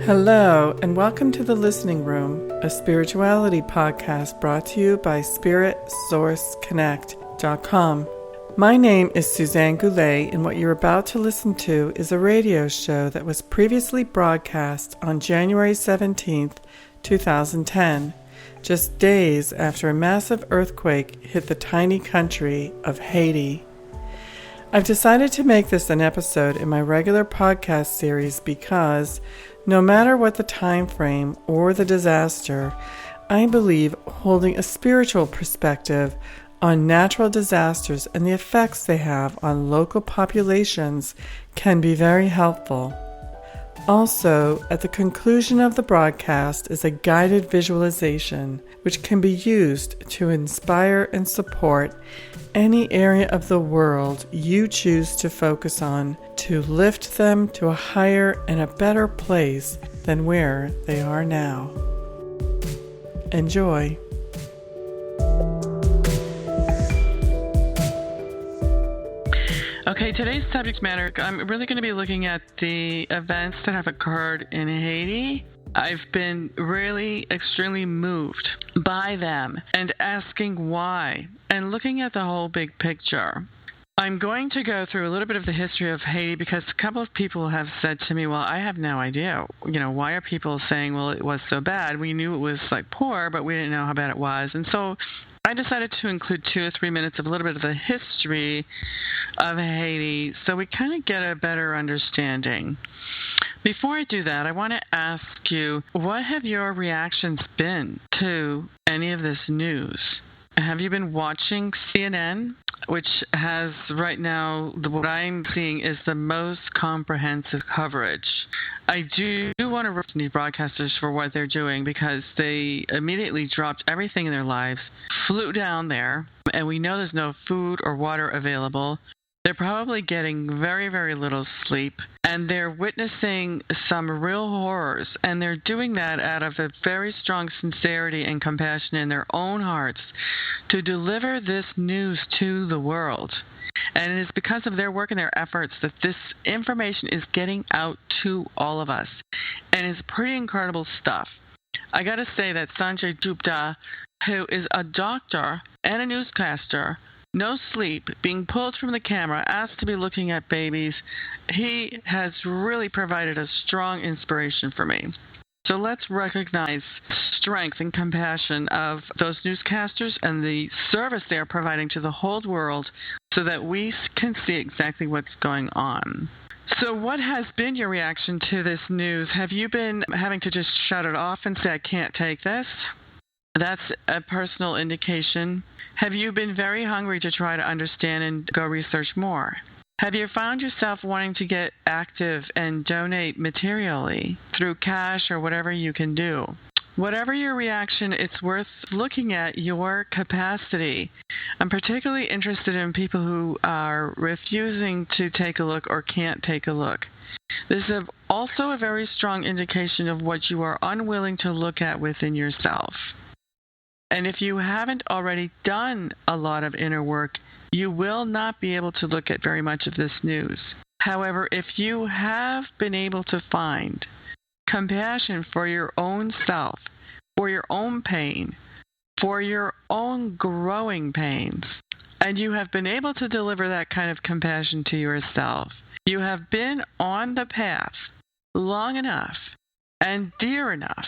Hello, and welcome to The Listening Room, a spirituality podcast brought to you by SpiritSourceConnect.com. My name is Suzanne Goulet, and what you're about to listen to is a radio show that was previously broadcast on January 17th, 2010, just days after a massive earthquake hit the tiny country of Haiti. I've decided to make this an episode in my regular podcast series because no matter what the time frame or the disaster, I believe holding a spiritual perspective on natural disasters and the effects they have on local populations can be very helpful. Also, at the conclusion of the broadcast is a guided visualization which can be used to inspire and support any area of the world you choose to focus on to lift them to a higher and a better place than where they are now. Enjoy. Okay, today's subject matter, I'm really going to be looking at the events that have occurred in Haiti. I've been really extremely moved by them and asking why and looking at the whole big picture. I'm going to go through a little bit of the history of Haiti because a couple of people have said to me, well, I have no idea. Why are people saying, well, it was so bad? We knew it was poor, but we didn't know how bad it was. And so I decided to include 2 or 3 minutes of a little bit of the history of Haiti so we kind of get a better understanding. Before I do that, I want to ask you, what have your reactions been to any of this news? Have you been watching CNN, which has right now, what I'm seeing is the most comprehensive coverage? I do want to roast these broadcasters for what they're doing because they immediately dropped everything in their lives, flew down there, and we know there's no food or water available. They're probably getting very, very little sleep, and they're witnessing some real horrors, and they're doing that out of a very strong sincerity and compassion in their own hearts to deliver this news to the world. And it is because of their work and their efforts that this information is getting out to all of us. And it's pretty incredible stuff. I got to say that Sanjay Gupta, who is a doctor and a newscaster, no sleep, being pulled from the camera, asked to be looking at babies, he has really provided a strong inspiration for me. So let's recognize strength and compassion of those newscasters and the service they are providing to the whole world so that we can see exactly what's going on. So what has been your reaction to this news? Have you been having to just shut it off and say, I can't take this? That's a personal indication. Have you been very hungry to try to understand and go research more? Have you found yourself wanting to get active and donate materially through cash or whatever you can do? Whatever your reaction, it's worth looking at your capacity. I'm particularly interested in people who are refusing to take a look or can't take a look. This is also a very strong indication of what you are unwilling to look at within yourself. And if you haven't already done a lot of inner work, you will not be able to look at very much of this news. However, if you have been able to find compassion for your own self, for your own pain, for your own growing pains, and you have been able to deliver that kind of compassion to yourself, you have been on the path long enough and dear enough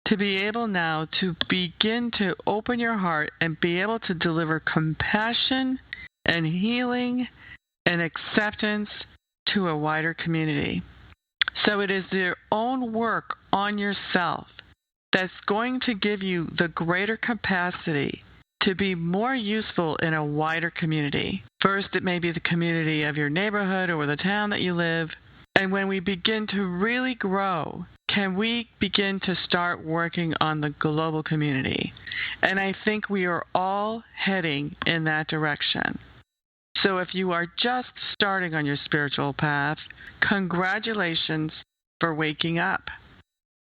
to be able now to begin to open your heart and be able to deliver compassion and healing and acceptance to a wider community. So it is your own work on yourself that's going to give you the greater capacity to be more useful in a wider community. First, it may be the community of your neighborhood or the town that you live. And when we begin to really grow, can we begin to start working on the global community? And I think we are all heading in that direction. So if you are just starting on your spiritual path, congratulations for waking up.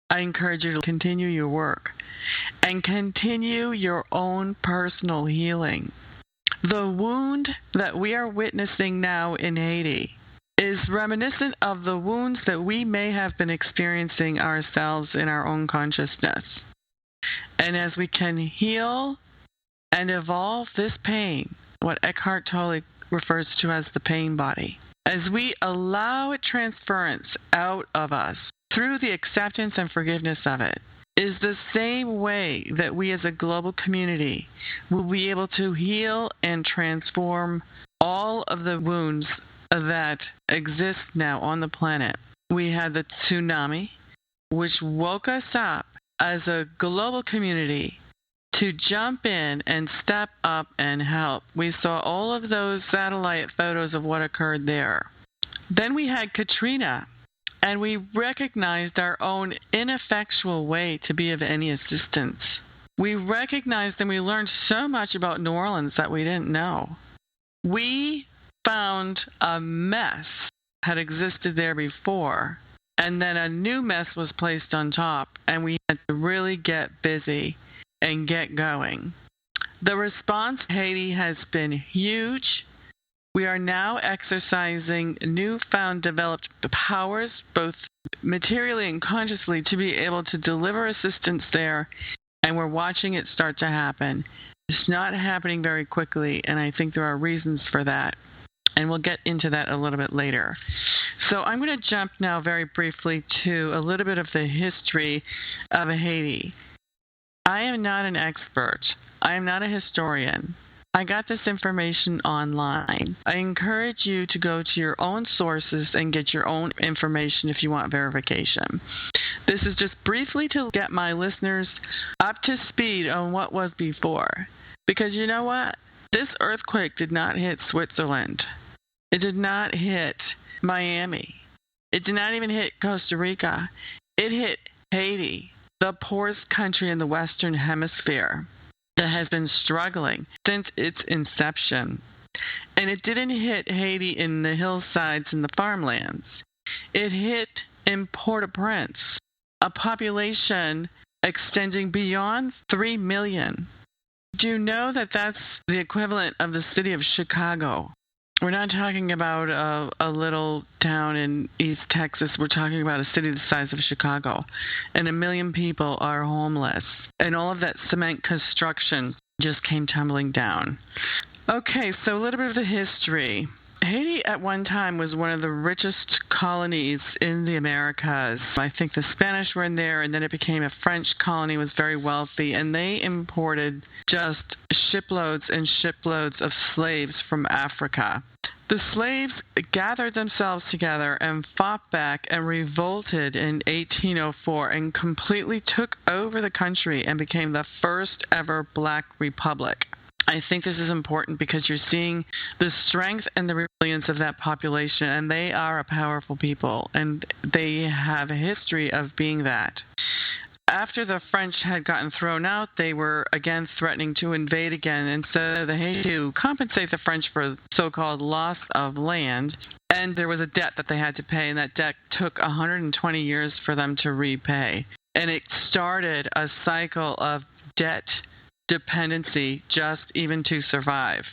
I encourage you to continue your work and continue your own personal healing. The wound that we are witnessing now in Haiti is reminiscent of the wounds that we may have been experiencing ourselves in our own consciousness. And as we can heal and evolve this pain, what Eckhart Tolle refers to as the pain body, as we allow it transference out of us through the acceptance and forgiveness of it, is the same way that we as a global community will be able to heal and transform all of the wounds that exist now on the planet. We had the tsunami, which woke us up as a global community to jump in and step up and help. We saw all of those satellite photos of what occurred there. Then we had Katrina, and we recognized our own ineffectual way to be of any assistance. We recognized and we learned so much about New Orleans that we didn't know. We found a mess had existed there before, and then a new mess was placed on top, and we had to really get busy and get going. The response to Haiti has been huge. We are now exercising newfound developed powers, both materially and consciously, to be able to deliver assistance there, and we're watching it start to happen. It's not happening very quickly, and I think there are reasons for that. And we'll get into that a little bit later. So I'm going to jump now very briefly to a little bit of the history of Haiti. I am not an expert. I am not a historian. I got this information online. I encourage you to go to your own sources and get your own information if you want verification. This is just briefly to get my listeners up to speed on what was before. Because you know what? This earthquake did not hit Switzerland. It did not hit Miami. It did not even hit Costa Rica. It hit Haiti, the poorest country in the Western Hemisphere that has been struggling since its inception. And it didn't hit Haiti in the hillsides and the farmlands. It hit in Port-au-Prince, a population extending beyond 3 million. Do you know that that's the equivalent of the city of Chicago? We're not talking about a little town in East Texas. We're talking about a city the size of Chicago. And 1 million people are homeless. And all of that cement construction just came tumbling down. Okay, so a little bit of the history. Haiti at one time was one of the richest colonies in the Americas. I think the Spanish were in there, and then it became a French colony, was very wealthy, and they imported just shiploads and shiploads of slaves from Africa. The slaves gathered themselves together and fought back and revolted in 1804 and completely took over the country and became the first ever black republic. I think this is important because you're seeing the strength and the resilience of that population, and they are a powerful people, and they have a history of being that. After the French had gotten thrown out, they were again threatening to invade again, and so they had to compensate the French for so-called loss of land, and there was a debt that they had to pay, and that debt took 120 years for them to repay. And it started a cycle of debt dependency just even to survive.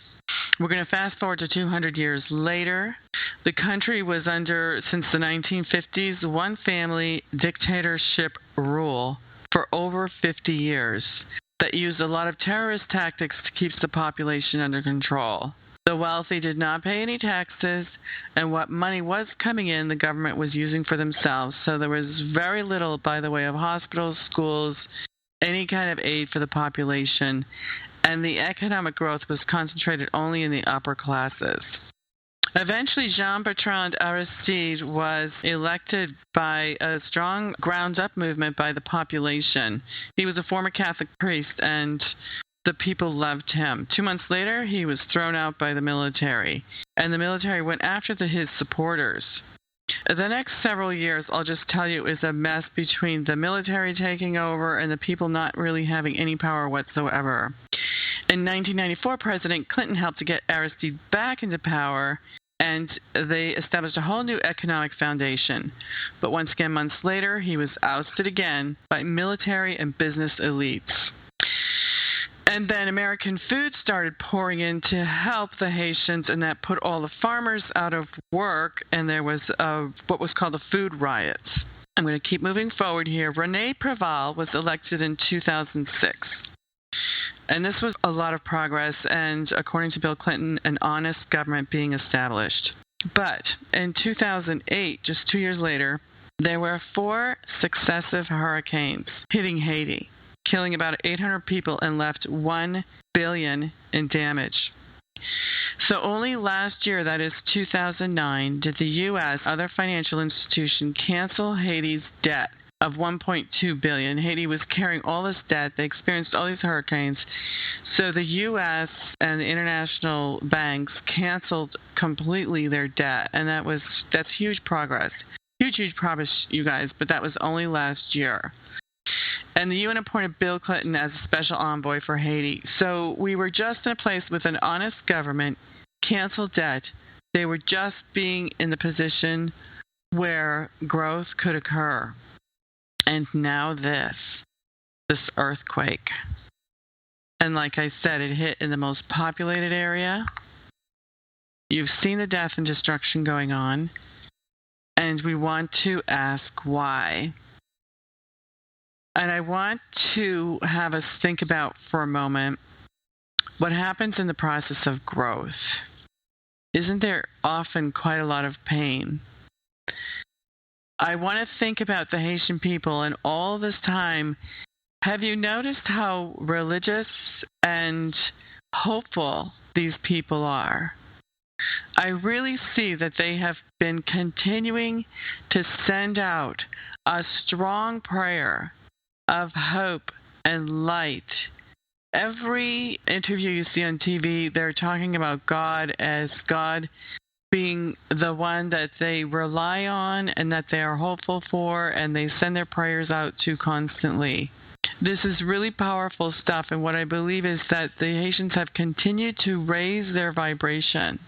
We're going to fast forward to 200 years later. The country was under, since the 1950s, one family dictatorship rule for over 50 years that used a lot of terrorist tactics to keep the population under control. The wealthy did not pay any taxes, and what money was coming in, the government was using for themselves. So there was very little by the way of hospitals, schools, any kind of aid for the population, and the economic growth was concentrated only in the upper classes. Eventually, Jean-Bertrand Aristide was elected by a strong ground-up movement by the population. He was a former Catholic priest, and the people loved him. 2 months later, he was thrown out by the military, and the military went after his supporters. The next several years, I'll just tell you, is a mess between the military taking over and the people not really having any power whatsoever. In 1994, President Clinton helped to get Aristide back into power, and they established a whole new economic foundation. But once again, months later, he was ousted again by military and business elites. And then American food started pouring in to help the Haitians, and that put all the farmers out of work, and there was what was called the food riots. I'm going to keep moving forward here. René Préval was elected in 2006. And this was a lot of progress, and according to Bill Clinton, an honest government being established. But in 2008, just 2 years later, there were 4 successive hurricanes hitting Haiti, killing about 800 people and left $1 billion in damage. So only last year, that is 2009, did the U.S. other financial institution cancel Haiti's debt of $1.2 billion. Haiti was carrying all this debt. They experienced all these hurricanes. So the U.S. and the international banks canceled completely their debt, and that's huge progress. Huge progress, you guys, but that was only last year. And the UN appointed Bill Clinton as a special envoy for Haiti. So we were just in a place with an honest government, canceled debt. They were just being in the position where growth could occur. And now this earthquake. And like I said, it hit in the most populated area. You've seen the death and destruction going on. And we want to ask why. And I want to have us think about for a moment what happens in the process of growth. Isn't there often quite a lot of pain? I want to think about the Haitian people, and all this time, have you noticed how religious and hopeful these people are? I really see that they have been continuing to send out a strong prayer of hope and light. Every interview you see on TV, they're talking about God as God being the one that they rely on and that they are hopeful for, and they send their prayers out to constantly. This is really powerful stuff, and what I believe is that the Haitians have continued to raise their vibration.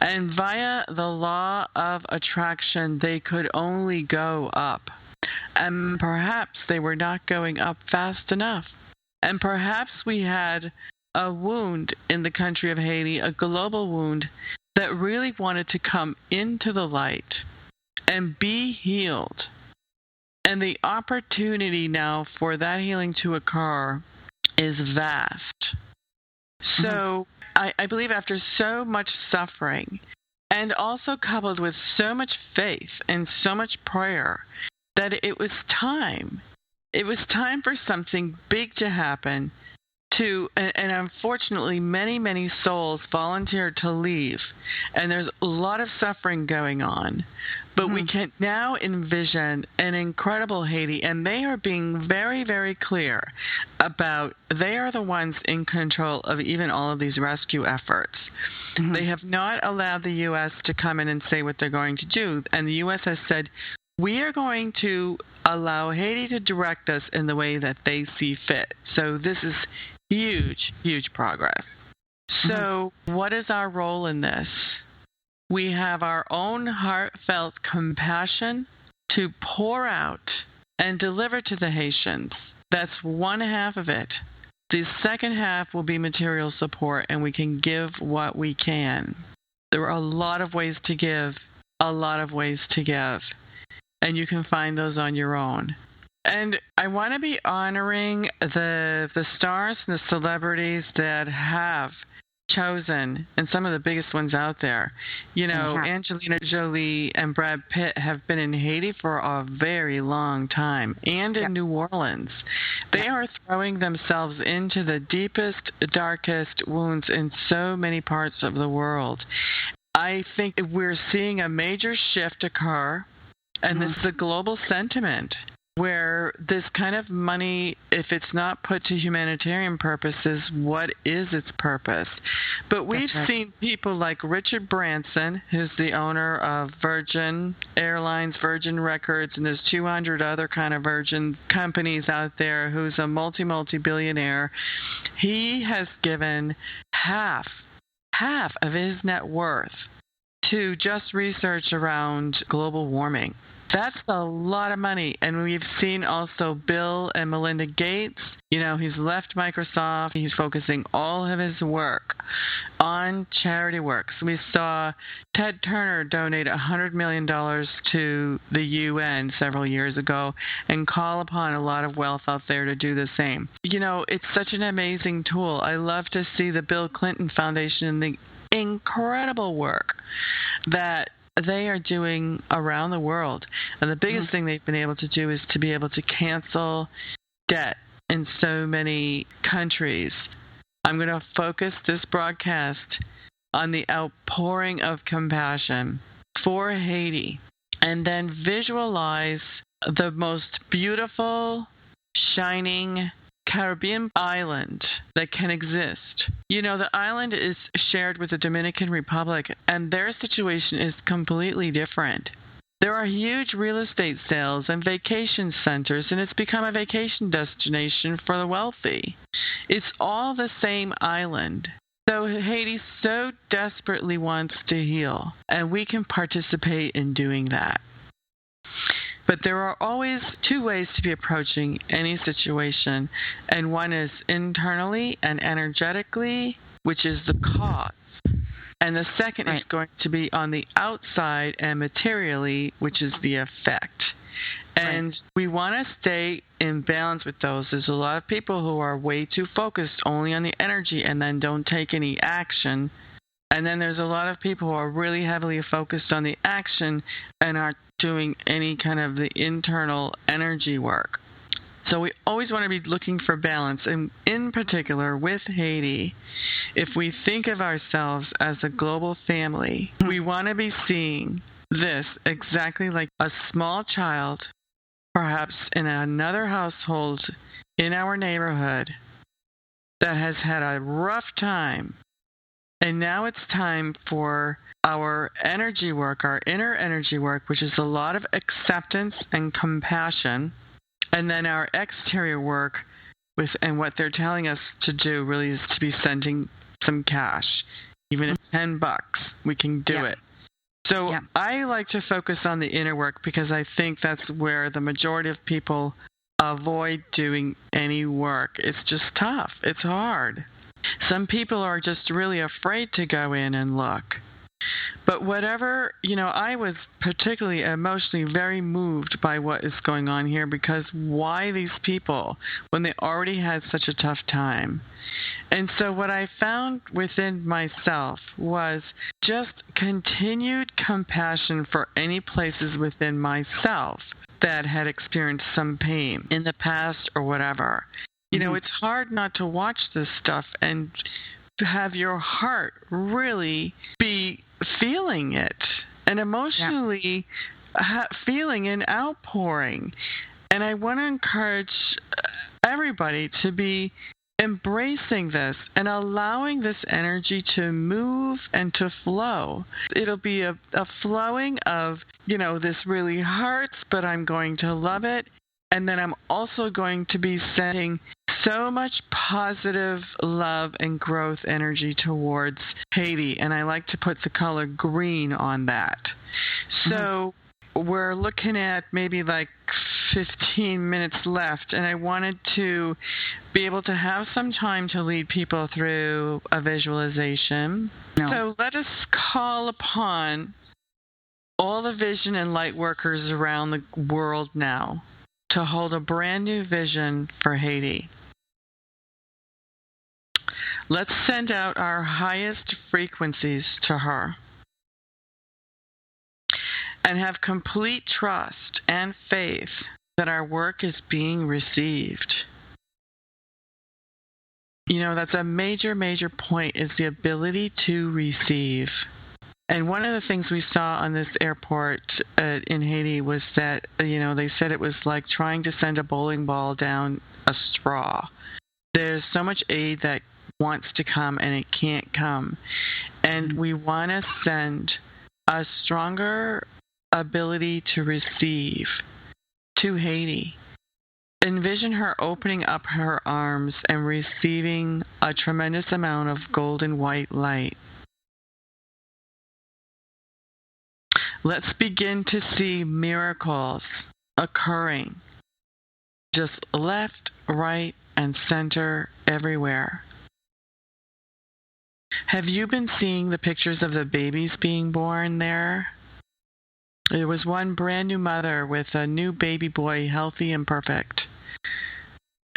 And via the law of attraction, they could only go up. And perhaps they were not going up fast enough. And perhaps we had a wound in the country of Haiti, a global wound, that really wanted to come into the light and be healed. And the opportunity now for that healing to occur is vast. So I believe after so much suffering, and also coupled with so much faith and so much prayer, that it was time. It was time for something big to happen. And unfortunately, many souls volunteered to leave. And there's a lot of suffering going on. But we can now envision an incredible Haiti. And they are being very, very clear about they are the ones in control of even all of these rescue efforts. They have not allowed the U.S. to come in and say what they're going to do. And the U.S. has said, we are going to allow Haiti to direct us in the way that they see fit. So this is huge progress. So what is our role in this? We have our own heartfelt compassion to pour out and deliver to the Haitians. That's one half of it. The second half will be material support, and we can give what we can. There are a lot of ways to give, and you can find those on your own. And I want to be honoring the stars and the celebrities that have chosen, and some of the biggest ones out there. You know, Angelina Jolie and Brad Pitt have been in Haiti for a very long time, and in New Orleans. They are throwing themselves into the deepest, darkest wounds in so many parts of the world. I think we're seeing a major shift occur, and this is a global sentiment, where this kind of money, if it's not put to humanitarian purposes, what is its purpose? But we've seen people like Richard Branson, who's the owner of Virgin Airlines, Virgin Records, and there's 200 other kind of Virgin companies out there, who's a multi-billionaire. He has given half of his net worth to just research around global warming. That's a lot of money. And we've seen also Bill and Melinda Gates. He's left Microsoft. He's focusing all of his work on charity work. So we saw Ted Turner donate $100 million to the UN several years ago and call upon a lot of wealth out there to do the same. It's such an amazing tool. I love to see the Bill Clinton Foundation and the incredible work that they are doing around the world. And the biggest thing they've been able to do is to be able to cancel debt in so many countries. I'm going to focus this broadcast on the outpouring of compassion for Haiti, and then visualize the most beautiful, shining Caribbean island that can exist. The island is shared with the Dominican Republic, and their situation is completely different. There are huge real estate sales and vacation centers, and it's become a vacation destination for the wealthy. It's all the same island. So Haiti so desperately wants to heal, and we can participate in doing that. But there are always two ways to be approaching any situation, and one is internally and energetically, which is the cause. And the second is going to be on the outside and materially, which is the effect. And we want to stay in balance with those. There's a lot of people who are way too focused only on the energy and then don't take any action. And then there's a lot of people who are really heavily focused on the action and aren't doing any kind of the internal energy work. So we always want to be looking for balance. And in particular, with Haiti, if we think of ourselves as a global family, we want to be seeing this exactly like a small child, perhaps in another household in our neighborhood, that has had a rough time. And now it's time for our energy work, our inner energy work, which is a lot of acceptance and compassion. And then our exterior work and what they're telling us to do really is to be sending some cash. Even if $10, we can do it. So I like to focus on the inner work because I think that's where the majority of people avoid doing any work. It's just tough. It's hard. Some people are just really afraid to go in and look. But whatever, I was particularly emotionally very moved by what is going on here, because why these people when they already had such a tough time? And so what I found within myself was just continued compassion for any places within myself that had experienced some pain in the past or whatever. It's hard not to watch this stuff and to have your heart really be feeling it and emotionally feeling an outpouring. And I want to encourage everybody to be embracing this and allowing this energy to move and to flow. It'll be a flowing of, this really hurts, but I'm going to love it. And then I'm also going to be sending so much positive love and growth energy towards Haiti. And I like to put the color green on that. So we're looking at maybe like 15 minutes left. And I wanted to be able to have some time to lead people through a visualization. So let us call upon all the vision and light workers around the world now to hold a brand new vision for Haiti. Let's send out our highest frequencies to her and have complete trust and faith that our work is being received. That's a major, major point, is the ability to receive. And one of the things we saw on this airport in Haiti was that, they said it was like trying to send a bowling ball down a straw. There's so much aid that wants to come and it can't come. And we want to send a stronger ability to receive to Haiti. Envision her opening up her arms and receiving a tremendous amount of golden white light. Let's begin to see miracles occurring just left, right, and center everywhere. Have you been seeing the pictures of the babies being born there? There was one brand new mother with a new baby boy, healthy and perfect.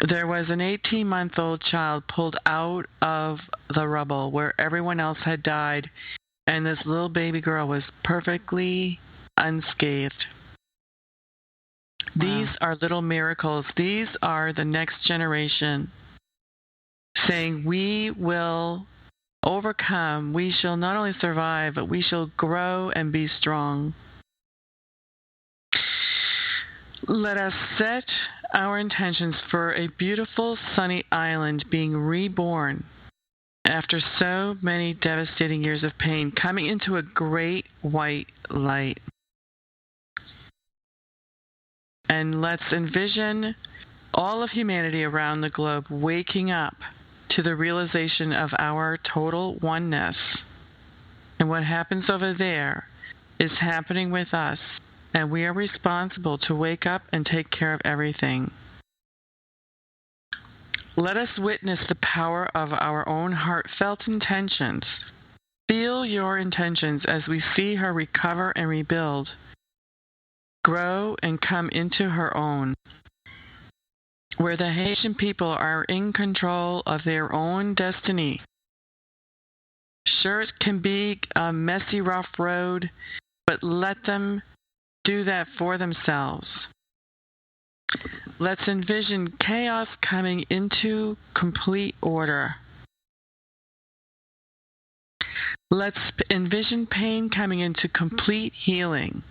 There was an 18-month-old child pulled out of the rubble where everyone else had died, and this little baby girl was perfectly unscathed. Wow. These are little miracles. These are the next generation saying, we will overcome. We shall not only survive, but we shall grow and be strong. Let us set our intentions for a beautiful sunny island being reborn after so many devastating years of pain, coming into a great white light. And let's envision all of humanity around the globe waking up to the realization of our total oneness. And what happens over there is happening with us. And we are responsible to wake up and take care of everything. Let us witness the power of our own heartfelt intentions. Feel your intentions as we see her recover and rebuild, grow and come into her own, where the Haitian people are in control of their own destiny. Sure, it can be a messy, rough road, but let them do that for themselves. Let's envision chaos coming into complete order. Let's envision pain coming into complete healing.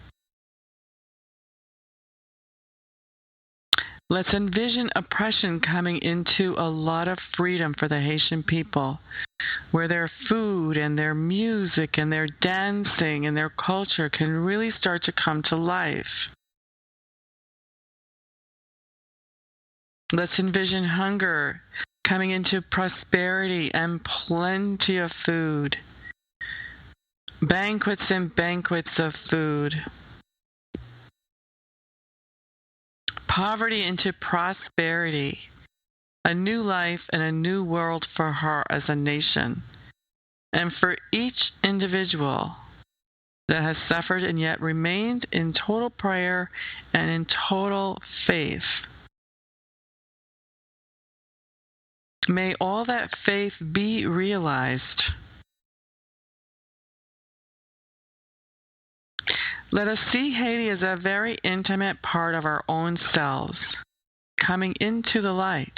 Let's envision oppression coming into a lot of freedom for the Haitian people, where their food and their music and their dancing and their culture can really start to come to life. Let's envision hunger coming into prosperity and plenty of food. Banquets and banquets of food. Poverty into prosperity. A new life and a new world for her as a nation. And for each individual that has suffered and yet remained in total prayer and in total faith. May all that faith be realized. Let us see Haiti as a very intimate part of our own selves, coming into the light.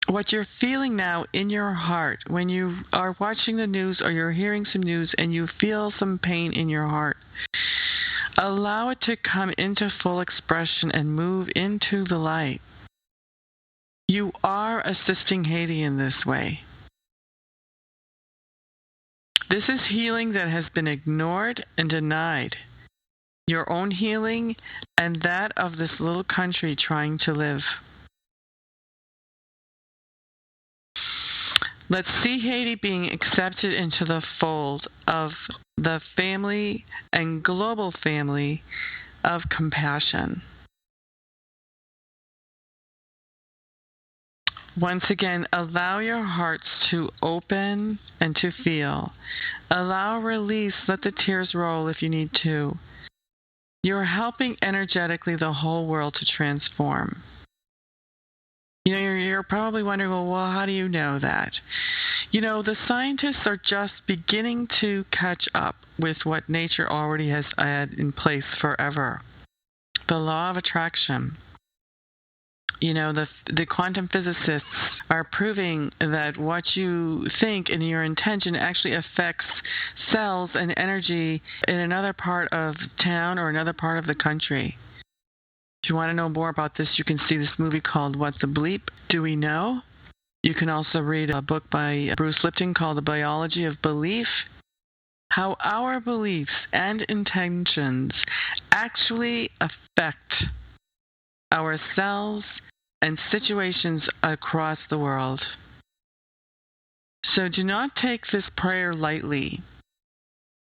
What you're feeling now in your heart when you are watching the news or you're hearing some news and you feel some pain in your heart, allow it to come into full expression and move into the light. You are assisting Haiti in this way. This is healing that has been ignored and denied. Your own healing and that of this little country trying to live. Let's see Haiti being accepted into the fold of the family and global family of compassion. Once again, allow your hearts to open and to feel. Allow release. Let the tears roll if you need to. You're helping energetically the whole world to transform. You know, you're probably wondering, well, how do you know that? You know, the scientists are just beginning to catch up with what nature already has had in place forever. The law of attraction. You know, the quantum physicists are proving that what you think and your intention actually affects cells and energy in another part of town or another part of the country. If you want to know more about this, you can see this movie called What the Bleep Do We Know? You can also read a book by Bruce Lipton called The Biology of Belief. How our beliefs and intentions actually affect ourselves and situations across the world. So do not take this prayer lightly.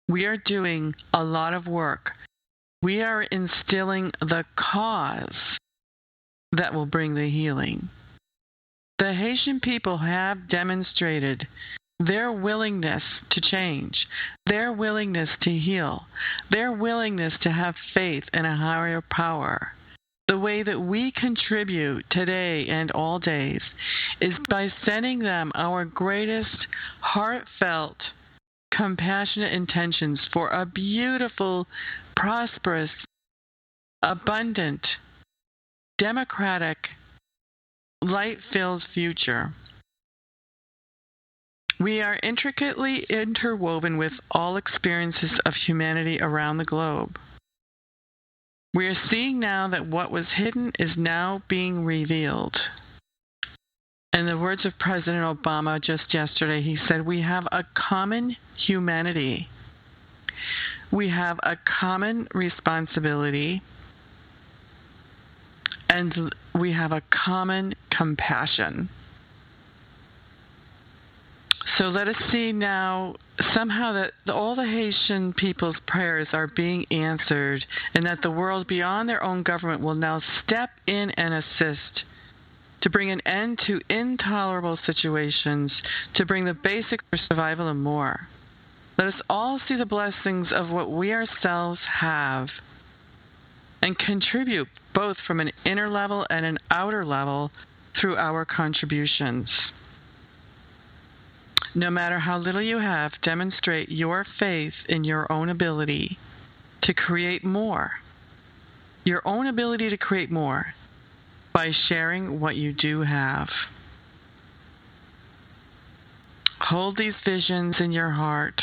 We are doing a lot of work. We are instilling the cause that will bring the healing. The Haitian people have demonstrated their willingness to change, their willingness to heal, their willingness to have faith in a higher power. The way that we contribute today and all days is by sending them our greatest heartfelt, compassionate intentions for a beautiful, prosperous, abundant, democratic, light-filled future. We are intricately interwoven with all experiences of humanity around the globe. We are seeing now that what was hidden is now being revealed. In the words of President Obama just yesterday, he said, we have a common humanity. We have a common responsibility. And we have a common compassion. So let us see now somehow that all the Haitian people's prayers are being answered, and that the world beyond their own government will now step in and assist to bring an end to intolerable situations, to bring the basics for survival and more. Let us all see the blessings of what we ourselves have and contribute both from an inner level and an outer level through our contributions. No matter how little you have, demonstrate your faith in your own ability to create more. Your own ability to create more by sharing what you do have. Hold these visions in your heart.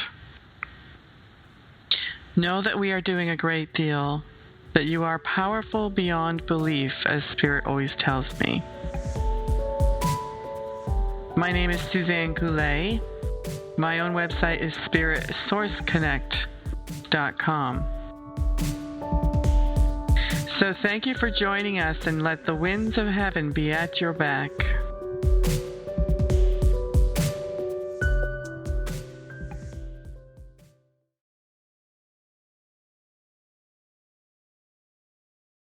Know that we are doing a great deal, that you are powerful beyond belief, as Spirit always tells me. My name is Suzanne Goulet. My own website is spiritsourceconnect.com. So thank you for joining us, and let the winds of heaven be at your back.